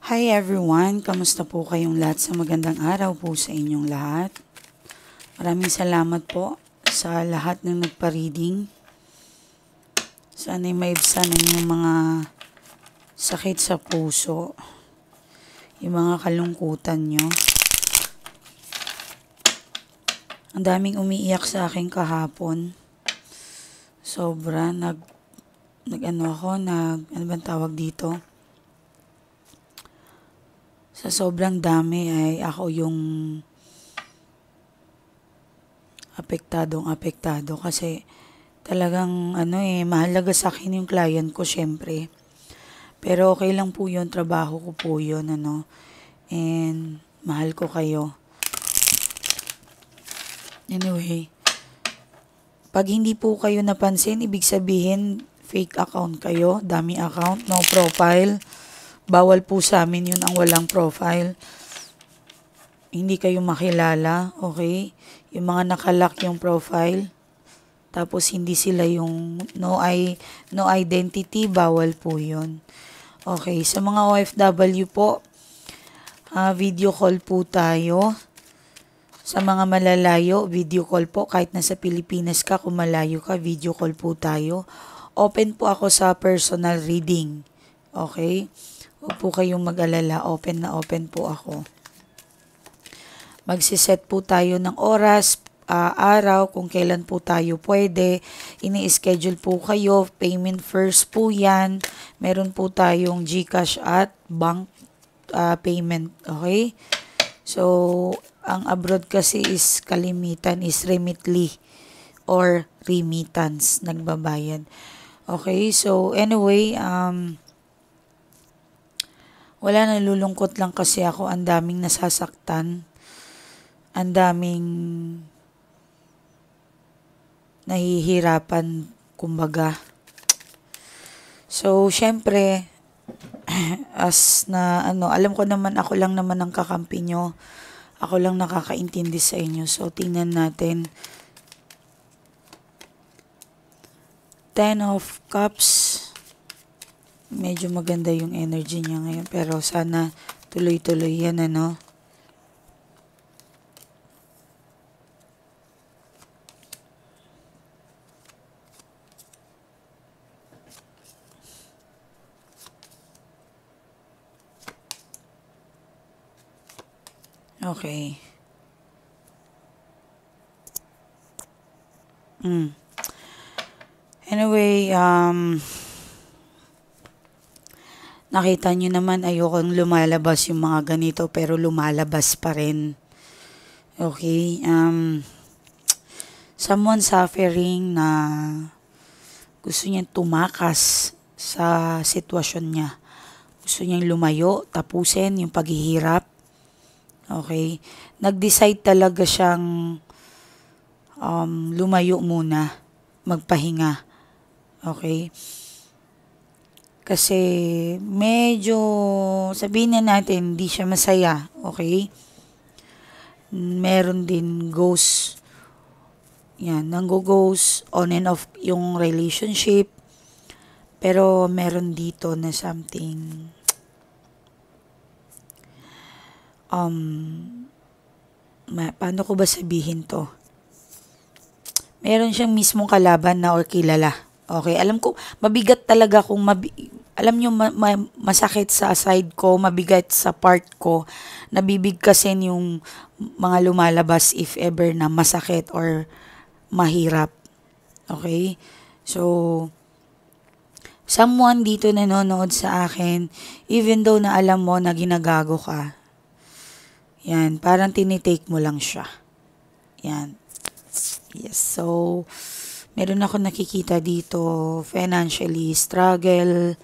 Hi everyone! Kamusta po kayong lahat? Sa magandang araw po sa inyong lahat. Maraming salamat po sa lahat ng nagpa-reading. Sana'y maibsan ang inyong mga sakit sa puso, yung mga kalungkutan nyo. Ang daming umiiyak sa akin kahapon. Sobra, ano bang tawag dito? Sa sobrang dami ay ako yung apektado kasi talagang mahalaga sa akin yung client ko syempre. Pero okay lang po yun, trabaho ko po yun, and mahal ko kayo. Anyway, pag hindi po kayo napansin, ibig sabihin fake account kayo, dummy account, no profile. Bawal po sa amin yun ang walang profile. Hindi kayo makilala, okay? Yung mga nakalock yung profile, tapos hindi sila yung no identity, bawal po yun. Okay, sa mga OFW po, video call po tayo. Sa mga malalayo, video call po. Kahit nasa Pilipinas ka, kung malayo ka, video call po tayo. Open po ako sa personal reading. Okay? Huwag po kayong mag-alala, open na open po ako. Magsiset po tayo ng oras, araw, kung kailan po tayo pwede. Ini-schedule po kayo, payment first po yan. Meron po tayong GCash at bank payment, okay? So, ang abroad kasi is kalimitan is Remitly or remittance, nagbabayad. Okay, so anyway, wala, nalulungkot lang kasi ako. Ang daming nasasaktan. Ang daming nahihirapan, kumbaga. So, syempre, alam ko naman, ako lang naman ang kakampi nyo. Ako lang nakakaintindi sa inyo. So, tingnan natin. 10 of Cups. Medyo maganda yung energy niya ngayon. Pero sana tuloy-tuloy yan, Okay. Anyway, nakita nyo naman, ayokong lumalabas yung mga ganito, pero lumalabas pa rin. Okay, someone suffering na gusto niyang tumakas sa sitwasyon niya. Gusto niyang lumayo, tapusin yung paghihirap. Okay, nag-decide talaga siyang lumayo muna, magpahinga. Okay, kasi medyo, sabihin na natin, hindi siya masaya, okay? Meron din ghost. Yan, nanggo-ghost, on and off yung relationship. Pero meron dito na something, paano ko ba sabihin to? Meron siyang mismong kalaban na or kilala. Okay, alam ko, mabigat talaga kung alam nyo, masakit sa side ko, mabigat sa part ko, nabibigkasin yung mga lumalabas if ever na masakit or mahirap. Okay? So, someone dito nanonood sa akin, even though na alam mo na ginagago ka, yan, parang tinitake mo lang siya. Yan. Yes, so, meron ako nakikita dito, financially struggle,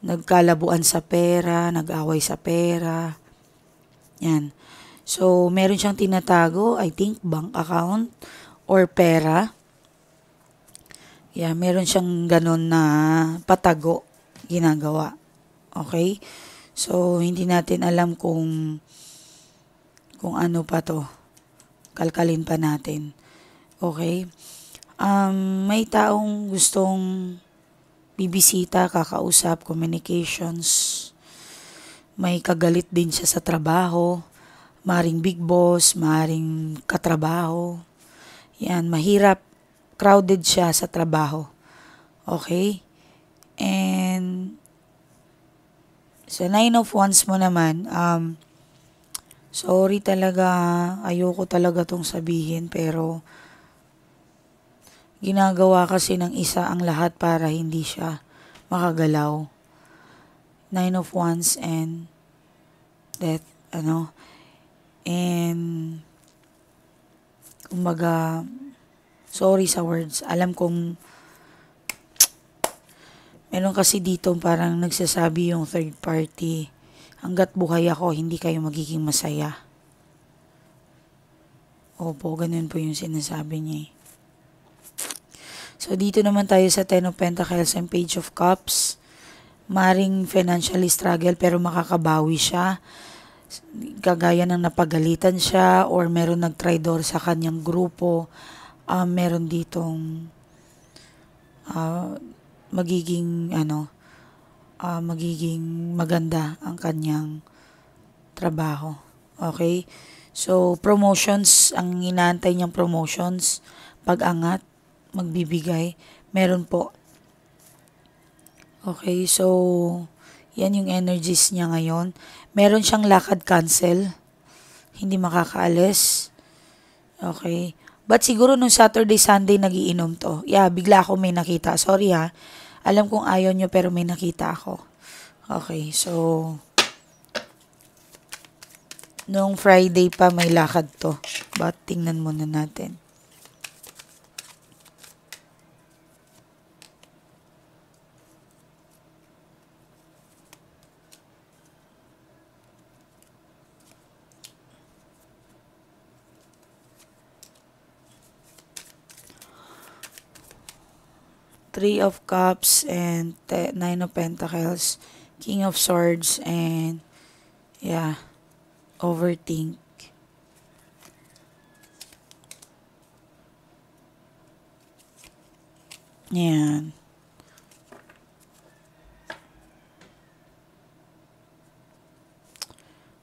nagkalabuan sa pera, nag-away sa pera. Yan. So, meron siyang tinatago, I think, bank account or pera. Yeah, meron siyang ganun na patago ginagawa. Okay? So, hindi natin alam kung ano pa to. Kalkalin pa natin. Okay? May taong gustong bibisita, kakausap, communications. may kagalit din siya sa trabaho, maring big boss, maring katrabaho. Yan, mahirap, crowded siya sa trabaho. Okay? And sa Nine of Wands mo naman, sorry talaga, ayoko talaga tong sabihin, pero ginagawa kasi ng isa ang lahat para hindi siya makagalaw. Nine of Wands and Death, and kumbaga, sorry sa words. Alam kong meron kasi dito parang nagsasabi yung third party, hanggat buhay ako, hindi kayo magiging masaya. Opo, ganun po yung sinasabi niya eh. So, dito naman tayo sa Ten of Pentacles and Page of Cups. Maring financially struggle pero makakabawi siya. Kagaya ng napagalitan siya or meron nagtraidor sa kanyang grupo. Meron ditong magiging maganda ang kanyang trabaho. Okay? So, promotions, ang inaantay niyang promotions, pag-angat, magbibigay, meron po. Okay, so, yan yung energies niya ngayon. Meron siyang lakad cancel, hindi makakaalis. Okay. But siguro nung Saturday, Sunday, nagiinom to. Yeah, bigla ako may nakita. Sorry ha. Alam kong ayaw nyo pero may nakita ako. Okay, so nung Friday pa may lakad to. But tingnan muna natin. Three of Cups and Nine of Pentacles, King of Swords, and yeah, overthink. Yan.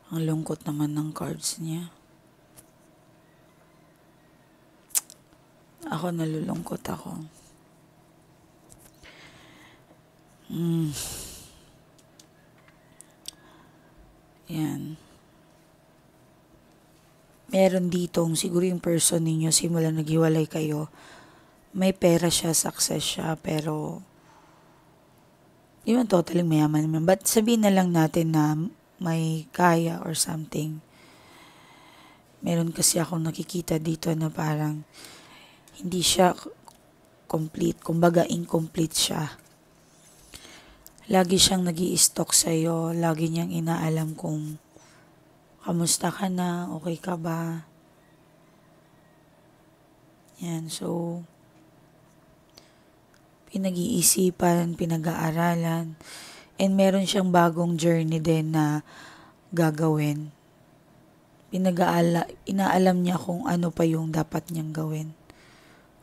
Ang lungkot naman ng cards niya. Ako nalulungkot ako. Yan. Meron ditong, siguro yung person ninyo, simula naghiwalay kayo, may pera siya, success siya, pero di man totally mayaman naman. But sabihin na lang natin na may kaya or something. Meron kasi akong nakikita dito na parang hindi siya complete. Kumbaga, incomplete siya. Lagi siyang nag-i-stalk sa'yo. Lagi niyang inaalam kung kamusta ka na, okay ka ba. Yan, so pinag-iisipan, pinag-aaralan, and meron siyang bagong journey din na gagawin. Inaalam niya kung ano pa yung dapat niyang gawin.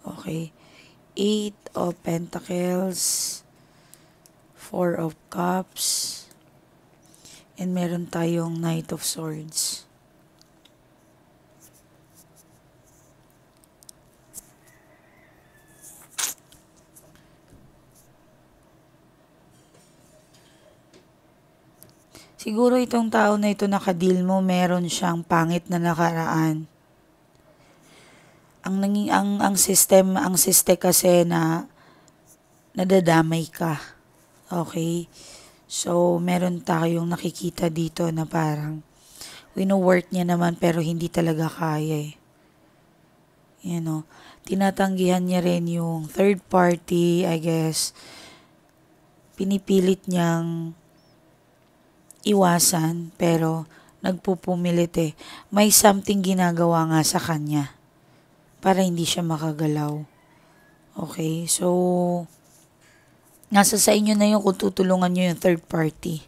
Okay. Eight of Pentacles, Four of Cups, and meron tayong Knight of Swords. Siguro itong tao na ito nakadil mo, meron siyang pangit na nakaraan. Ang system kasi na nadadamay ka. Okay? So, meron tayong nakikita dito na parang wino-work niya naman pero hindi talaga kaya eh. Tinatanggihan niya rin yung third party, I guess. Pinipilit niyang iwasan pero nagpupumilit eh. May something ginagawa nga sa kanya para hindi siya makagalaw. Okay? So, nasa sa inyo na yun kung tutulungan nyo yung third party.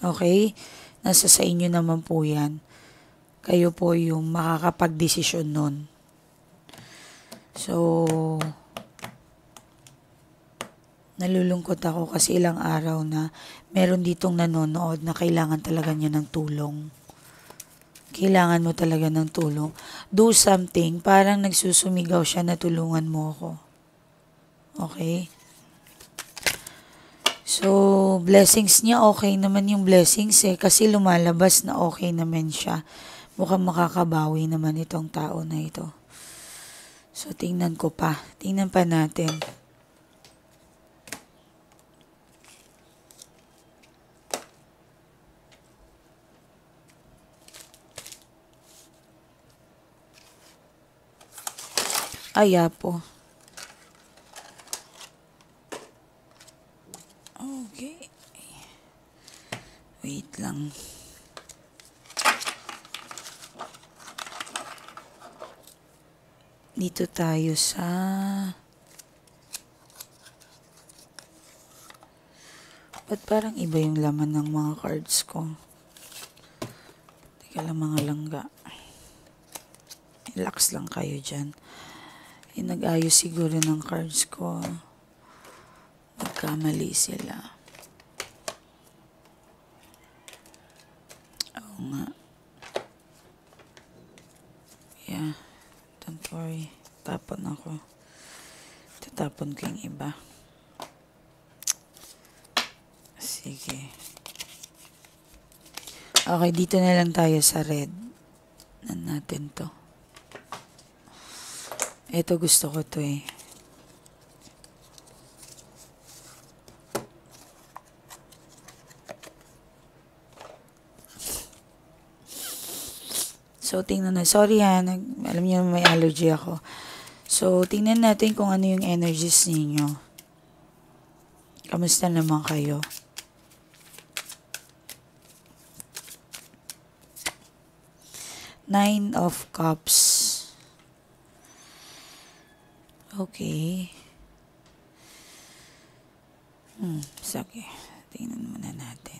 Okay? Nasa sa inyo naman po yan. Kayo po yung makakapag-desisyon nun. So, Nalulungkot ako kasi ilang araw na meron ditong nanonood na kailangan talaga niya ng tulong. Kailangan mo talaga ng tulong. Do something, parang nagsusumigaw siya na tulungan mo ako. Okay? So, blessings niya, okay naman yung blessings kasi lumalabas na okay naman siya. Mukhang makakabawi naman itong tao na ito. So, tingnan ko pa. Tingnan pa natin. Po. Okay. Wait lang. Dito tayo sa ba't parang iba yung laman ng mga cards ko? Teka lang mga langga. Relax lang kayo dyan. Nag-ayos siguro ng cards ko. Nagkamali sila. Oo nga. Yeah. Don't worry. Tapon ako. Tatapon ko yung iba. Sige. Okay, dito na lang tayo sa red. Nan natin to. Ito gusto ko to eh. So, tingnan na. Sorry ha, alam niyo may allergy ako. So, tingnan natin kung ano yung energies ninyo. Kamusta naman kayo? Nine of Cups. Okay. Sige. Tingnan muna natin.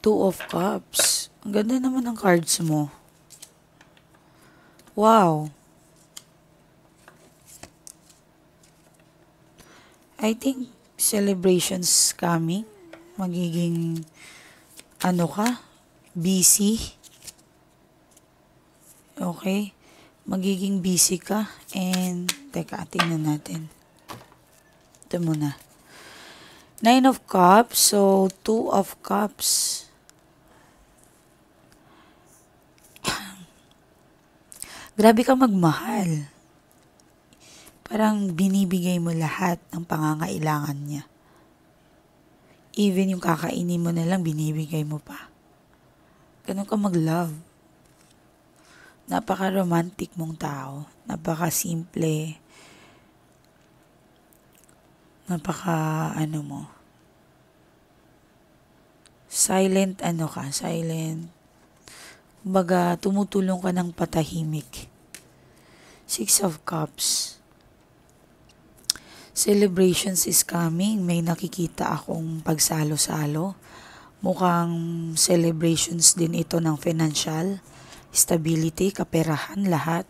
Two of Cups. Ang ganda naman ng cards mo. Wow. I think celebrations coming. Magiging busy. Okay? Magiging busy ka. And, teka, tingnan natin. Ito muna. Nine of Cups. So, Two of Cups. Grabe ka magmahal. Parang binibigay mo lahat ng pangangailangan niya. Even yung kakainin mo na lang, binibigay mo pa. Ganun ka mag-love. Napaka-romantic mong tao. Napaka-simple. Mo. Silent silent. Kumbaga, tumutulong ka ng patahimik. Six of Cups. Celebrations is coming. May nakikita akong pagsalo-salo. Mukhang celebrations din ito ng financial, stability, kaperahan, lahat.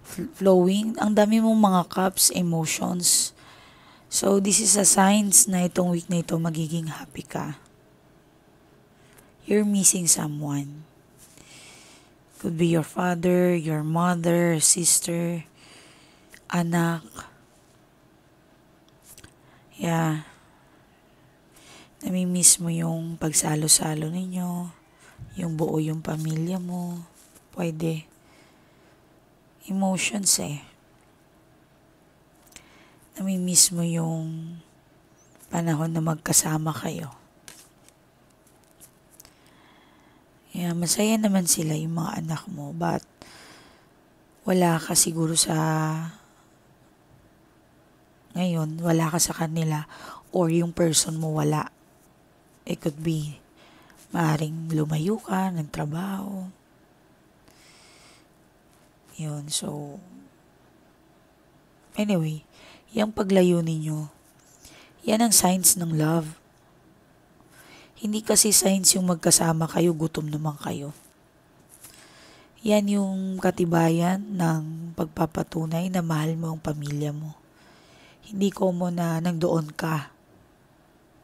Flowing. Ang dami mong mga cups, emotions. So, this is a signs na itong week na ito magiging happy ka. You're missing someone. Could be your father, your mother, sister, anak. Yeah. Namimiss mo yung pagsalo-salo ninyo, yung buo yung pamilya mo. Pwede. Emotions Namimiss mo yung panahon na magkasama kayo. Yeah, masaya naman sila yung mga anak mo, but wala ka siguro ngayon, wala ka sa kanila, or yung person mo wala. It could be, maaring lumayo ka, nagtrabaho. Yun, so, anyway, yung paglayo ninyo, yan ang signs ng love. Hindi kasi signs yung magkasama kayo, gutom naman kayo. Yan yung katibayan ng pagpapatunay na mahal mo ang pamilya mo. Hindi common na nandoon ka,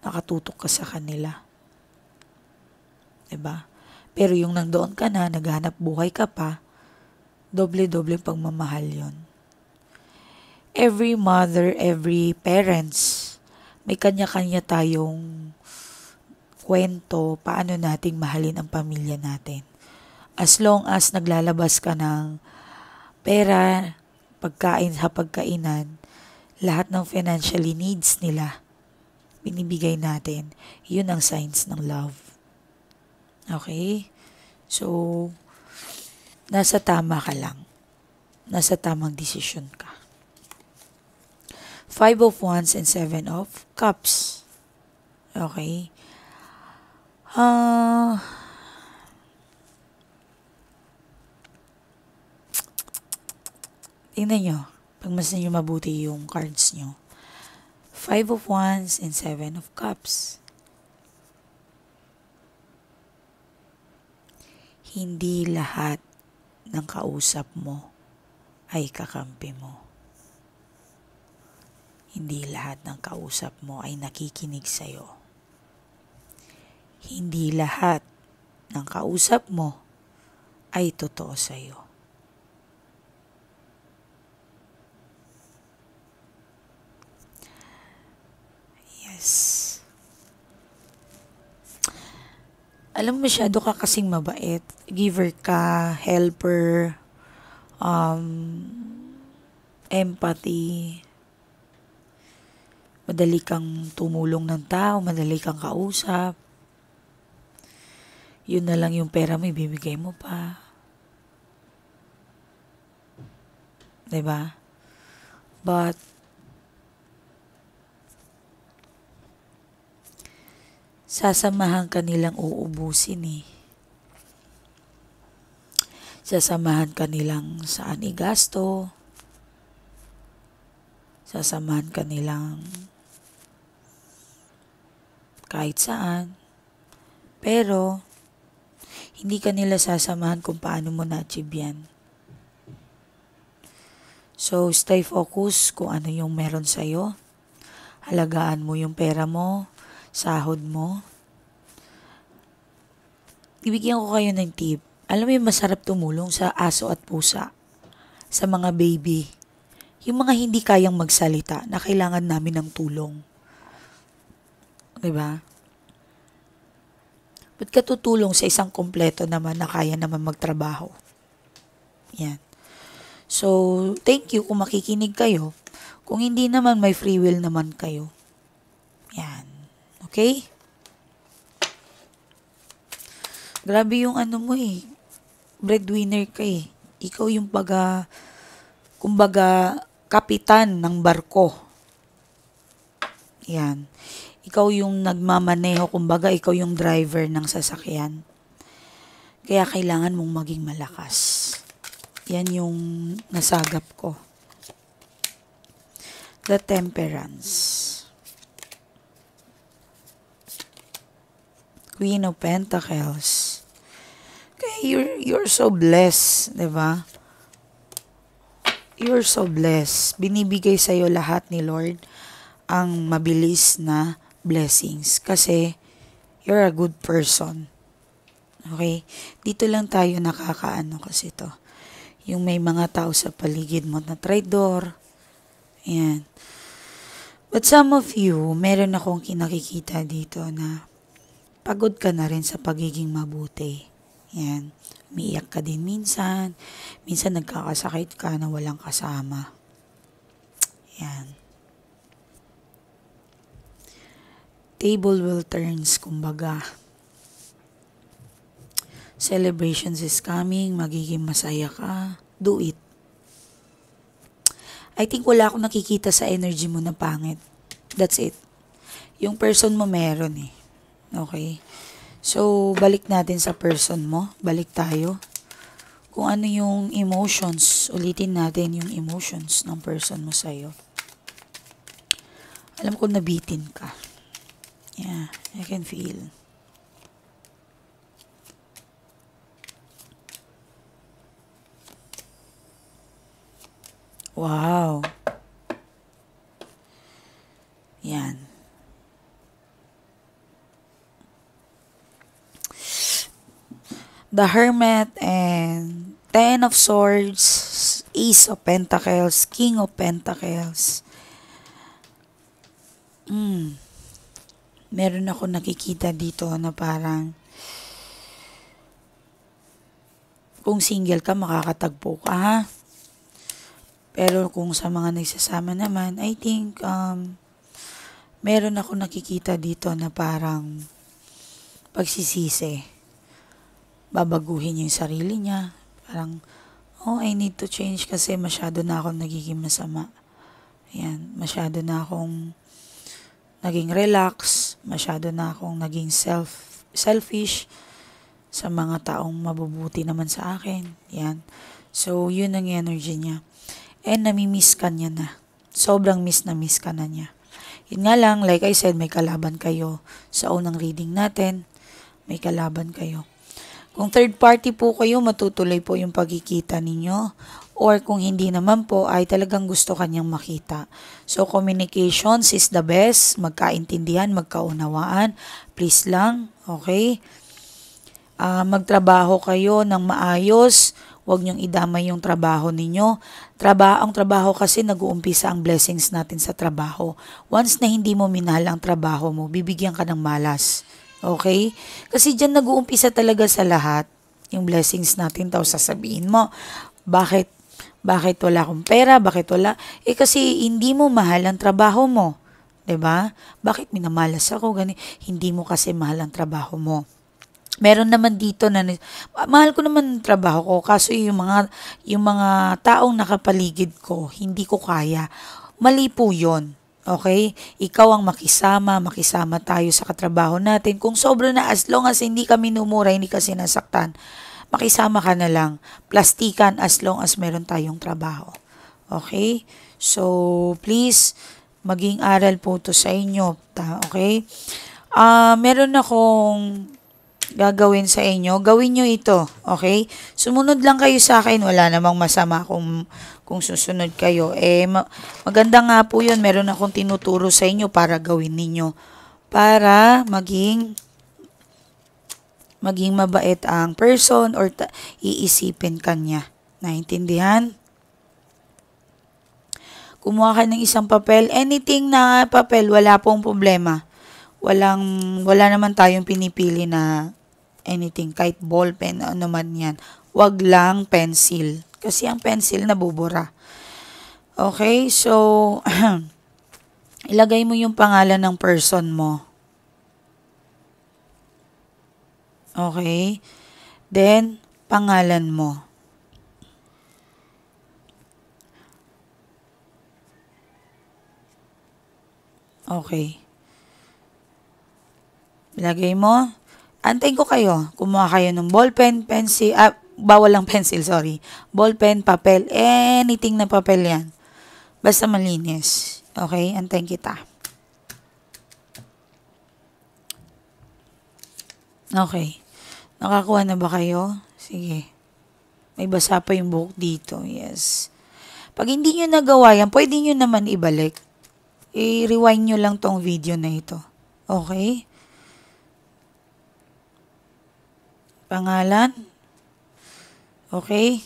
nakatutok ka sa kanila. 'Di ba? Pero yung nandoon ka na, naghanap buhay ka pa, doble-doble pagmamahal yon. Every mother, every parents, may kanya-kanya tayong kwento paano nating mahalin ang pamilya natin. As long as naglalabas ka ng pera, pagkain sa pagkainan, lahat ng financially needs nila, binibigay natin. Yun ang signs ng love. Okay? So, nasa tama ka lang. Nasa tamang desisyon ka. 5 of Wands and 7 of Cups. Okay? Tingnan nyo. Pagmasan nyo mabuti yung cards nyo. 5 of Wands and 7 of Cups. Hindi lahat ng kausap mo ay kakampi mo. Hindi lahat ng kausap mo ay nakikinig sa'yo. Hindi lahat ng kausap mo ay totoo sa'yo. Yes. Alam mo, masyado ka kasing mabait. Giver ka, helper, empathy. Madali kang tumulong ng tao, madali kang kausap. Yun na lang yung pera mo, ibibigay mo pa. 'Di ba? But, sasamahan ka nilang uubusin eh. Sasamahan ka nilang saan igasto. Sasamahan ka nilang kahit saan. Pero, hindi ka nila sasamahan kung paano mo na-achieve yan. So, stay focused kung ano yung meron sa'yo. Halagaan mo yung pera mo, sahod mo. Ibigyan ko kayo ng tip. Alam mo yung masarap tumulong sa aso at pusa, sa mga baby. Yung mga hindi kayang magsalita na kailangan namin ng tulong. 'Di ba? Ba't ka tutulong sa isang kompleto naman na kaya naman magtrabaho? Yan. So, thank you kung makikinig kayo. Kung hindi naman, may free will naman kayo. Yan. Okay? Grabe yung ano mo eh. Breadwinner ka eh. Ikaw yung kumbaga, kapitan ng barko. Yan. Ikaw yung nagmamaneho, kumbaga ikaw yung driver ng sasakyan. Kaya kailangan mong maging malakas. Yan yung nasagap ko. The Temperance. Queen of Pentacles. Okay, you're so blessed, 'di ba? You're so blessed. Binibigay sa'yo lahat ni Lord ang mabilis na blessings kasi you're a good person. Okay? Dito lang tayo nakakaano kasi to. Yung may mga tao sa paligid mo na traidor. Ayan. But some of you, meron akong kinakikita dito na pagod ka na rin sa pagiging mabuti. Ayan. Umiiyak ka din minsan. Minsan nagkakasakit ka na walang kasama. Ayan. Table will turns, kumbaga. Celebrations is coming, magiging masaya ka. Do it. I think wala akong nakikita sa energy mo na pangit. That's it. Yung person mo meron eh. Okay? So, balik natin sa person mo. Balik tayo. Kung ano yung emotions, ulitin natin yung emotions ng person mo sa'yo. Alam ko nabitin ka. Yeah, I can feel. Wow. Yan. The Hermit and Ten of Swords, Ace of Pentacles, King of Pentacles. Meron ako nakikita dito na parang kung single ka, makakatagpo ka, ha? Pero kung sa mga nagsasama naman, I think, meron ako nakikita dito na parang pagsisisi. Babaguhin niya yung sarili niya. Parang, oh, I need to change kasi masyado na akong nagiging masama. Ayan, masyado na akong naging relax, masyado na akong naging selfish sa mga taong mabubuti naman sa akin. Yan. So, yun ang energy niya. And namimiss ka niya na. Sobrang miss na miss ka na niya. Yun nga lang, like I said, may kalaban kayo. Sa unang reading natin, may kalaban kayo. Kung third party po kayo, matutuloy po yung pagkikita ninyo. Or kung hindi naman po, ay talagang gusto kanyang makita. So, communications is the best. Magkaintindihan, magkaunawaan. Please lang, okay? Magtrabaho kayo ng maayos. Huwag niyong idamay yung trabaho ninyo. Ang trabaho kasi nag-uumpisa ang blessings natin sa trabaho. Once na hindi mo minahal ang trabaho mo, bibigyan ka ng malas. Okay? Kasi dyan nag-uumpisa talaga sa lahat yung blessings natin. Tapos sasabihin mo, bakit wala akong pera? Bakit wala? Kasi hindi mo mahal ang trabaho mo. 'Di ba? Bakit minamalas ako? Hindi mo kasi mahal ang trabaho mo. Meron naman dito na mahal ko naman ang trabaho ko, kaso yung mga taong nakapaligid ko, hindi ko kaya. Mali po 'yon. Okay? Ikaw ang makisama tayo sa katrabaho natin. Kung sobra na, as long as hindi ka minumura, hindi ka sinasaktan, makisama ka na lang. Plastikan as long as meron tayong trabaho. Okay? So, please, maging aral po to sa inyo. Okay? Meron akong gagawin sa inyo. Gawin nyo ito. Okay? Sumunod lang kayo sa akin. Wala namang masama kung susunod kayo. Maganda nga po yun. Meron akong tinuturo sa inyo para gawin ninyo. Para maging mabait ang person or iisipin kanya. Naintindihan? Kumuha ka ng isang papel. Anything na papel, wala pong problema. Wala naman tayong pinipili na anything, kahit ballpen, ano man yan. Wag lang pencil. Kasi ang pencil nabubura. Okay, so, ilagay mo yung pangalan ng person mo. Okay, then, pangalan mo. Okay. Ilagay mo. Antayin ko kayo. Kumuha kayo ng ballpen, pencil, bawal lang pencil, sorry. Ballpen, papel, anything na papel yan. Basta malinis. Okay? Antayin kita. Okay. Nakakuha na ba kayo? Sige. May basa pa yung buhok dito. Yes. Pag hindi nyo nagawa yan, pwede nyo naman ibalik. I-rewind nyo lang tong video na ito. Okay? Pangalan. Okay?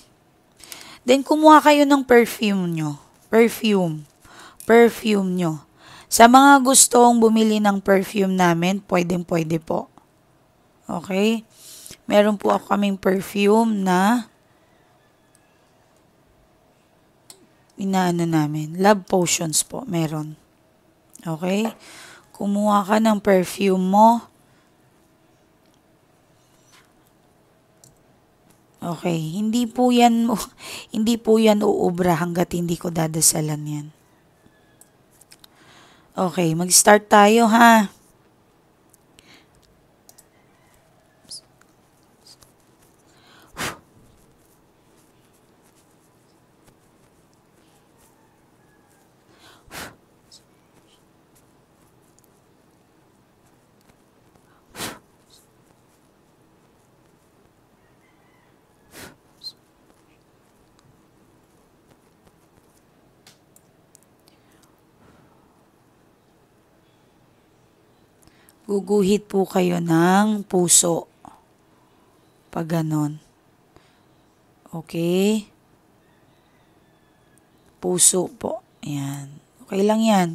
Then, kumuha kayo ng perfume nyo. Perfume nyo. Sa mga gustong bumili ng perfume namin, pwede po. Okay? Meron po ako kaming perfume na inaano namin. Love potions po, meron. Okay? Kumuha ka ng perfume mo. Okay, hindi po yan uubra hanggat hindi ko dadasalan yan. Okay, mag-start tayo, ha. Guguhit po kayo ng puso. Pag ganon. Okay? Puso po. Ayan. Okay lang yan.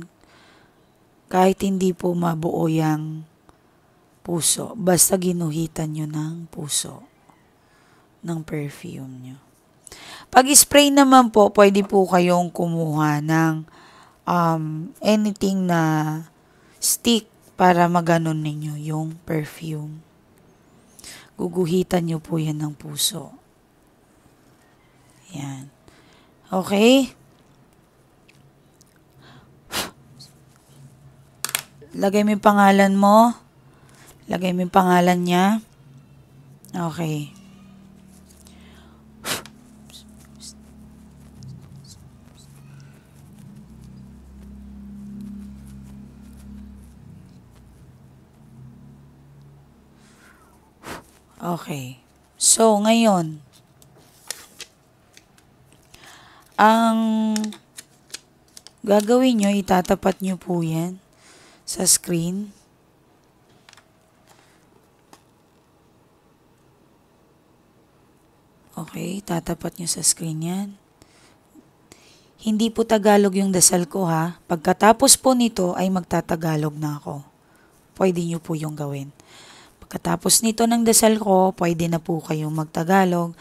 Kahit hindi po mabuo yung puso. Basta ginuhitan nyo ng puso. Ng perfume nyo. Pag spray naman po, pwede po kayong kumuha ng anything na stick para maganon ninyo yung perfume. Guguhitan nyo po yan ng puso. Yan. Okay? Lagay mo yung pangalan mo. Lagay mo yung pangalan niya. Okay. Okay. So, ngayon, ang gagawin nyo, itatapat nyo po yan sa screen. Okay, tatapat nyo sa screen yan. Hindi po Tagalog yung dasal ko ha. Pagkatapos po nito ay magtatagalog na ako. Pwede nyo po yung gawin. Pagkatapos nito ng dasal ko, pwede na po kayong magtagalog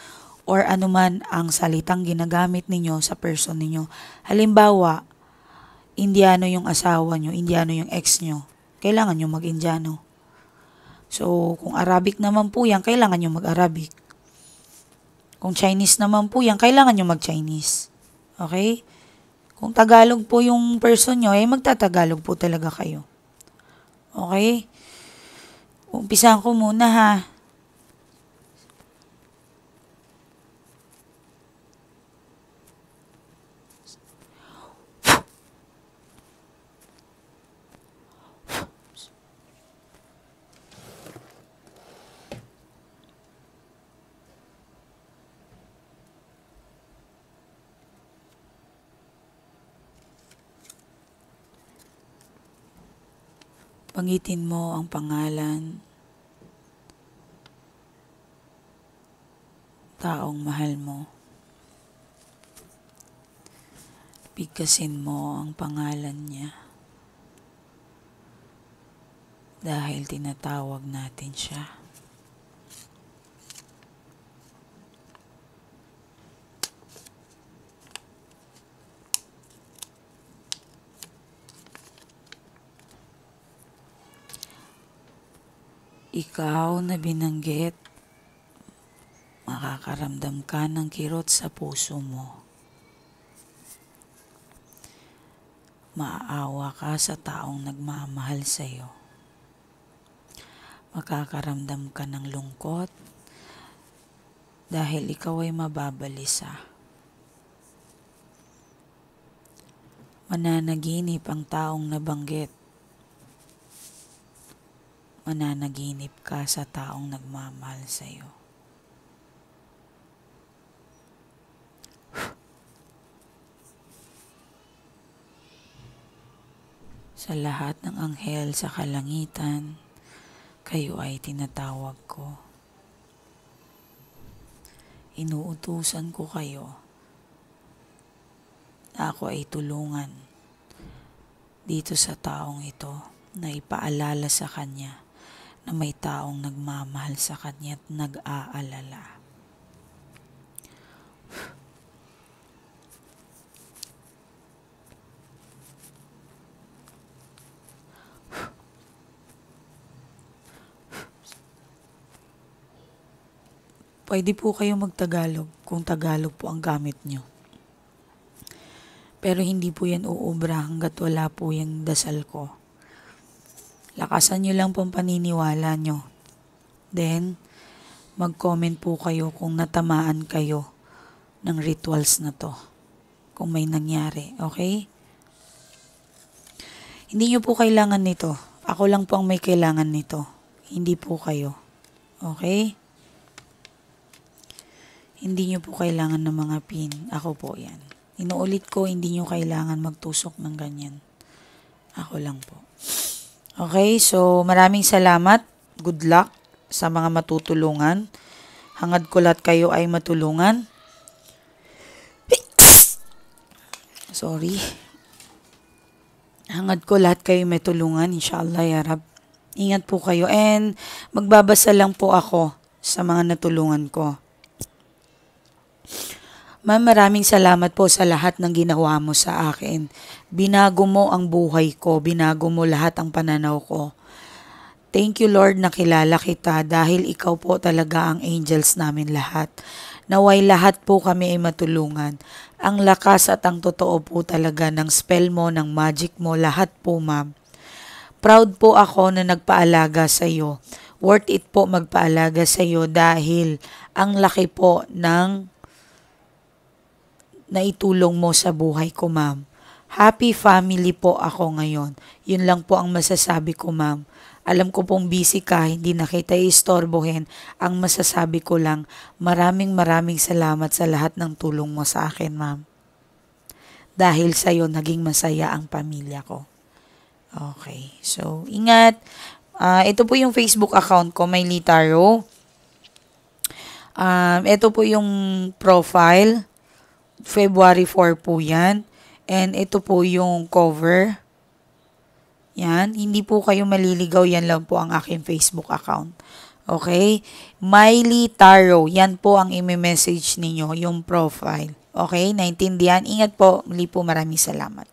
or anuman ang salitang ginagamit ninyo sa person ninyo. Halimbawa, Indiano yung asawa nyo, Indiano yung ex nyo. Kailangan nyo mag-Indiano. So, kung Arabic naman po yan, kailangan nyo mag-Arabic. Kung Chinese naman po yan, kailangan nyo mag-Chinese. Okay? Kung Tagalog po yung person nyo, magtatagalog po talaga kayo. Okay? Umpisahan ko muna ha. Banggitin mo ang pangalan, taong mahal mo. Bigkasin mo ang pangalan niya dahil tinatawag natin siya. Ikaw na binanggit, makakaramdam ka ng kirot sa puso mo. Maaawa ka sa taong nagmamahal sa iyo. Makakaramdam ka ng lungkot dahil ikaw ay mababalisa. Mananaginip ang taong nabanggit. Mananaginip ka sa taong nagmamahal sa iyo. Sa lahat ng anghel sa kalangitan, kayo ay tinatawag ko. Inuutusan ko kayo na ako ay tulungan dito sa taong ito na ipaalala sa kanya na may taong nagmamahal sa kanya at nag-aalala. Pwede po kayo magtagalog kung Tagalog po ang gamit nyo. Pero hindi po yan uubra hanggat wala po yung dasal ko. Lakasan nyo lang po ang paniniwala nyo. Then, mag-comment po kayo kung natamaan kayo ng rituals na to. Kung may nangyari, okay? Hindi nyo po kailangan nito. Ako lang po ang may kailangan nito. Hindi po kayo. Okay? Hindi nyo po kailangan ng mga pin. Ako po yan. Inuulit ko, hindi nyo kailangan magtusok ng ganyan. Ako lang po. Okay, so maraming salamat. Good luck sa mga matutulungan. Hangad ko lahat kayo ay matulungan. Sorry. Hangad ko lahat kayo may tulungan, inshallah ya Rab. Ingat po kayo and magbabasa lang po ako sa mga natulungan ko. Ma'am, maraming salamat po sa lahat ng ginawa mo sa akin. Binago mo ang buhay ko, binago mo lahat ang pananaw ko. Thank you Lord na kilala kita dahil ikaw po talaga ang angels namin lahat. Naway lahat po kami ay matulungan. Ang lakas at ang totoo po talaga ng spell mo, ng magic mo, lahat po ma'am. Proud po ako na nagpaalaga sa iyo. Worth it po magpaalaga sa iyo dahil ang laki po ng naitulong mo sa buhay ko ma'am. Happy family po ako ngayon. Yun lang po ang masasabi ko ma'am. Alam ko pong busy ka, hindi na kita istorbohin. Ang masasabi ko lang, maraming salamat sa lahat ng tulong mo sa akin ma'am. Dahil sa'yo naging masaya ang pamilya ko. Okay, so ingat. Ito po yung Facebook account ko, Mylie Tarot. Ito po yung profile. February 4 po yan. And ito po yung cover. Yan. Hindi po kayo maliligaw. Yan lang po ang aking Facebook account. Okay? Mylie Tarot. Yan po ang i-message ninyo, yung profile. Okay? Naintindihan? Ingat po. Muli po, maraming salamat.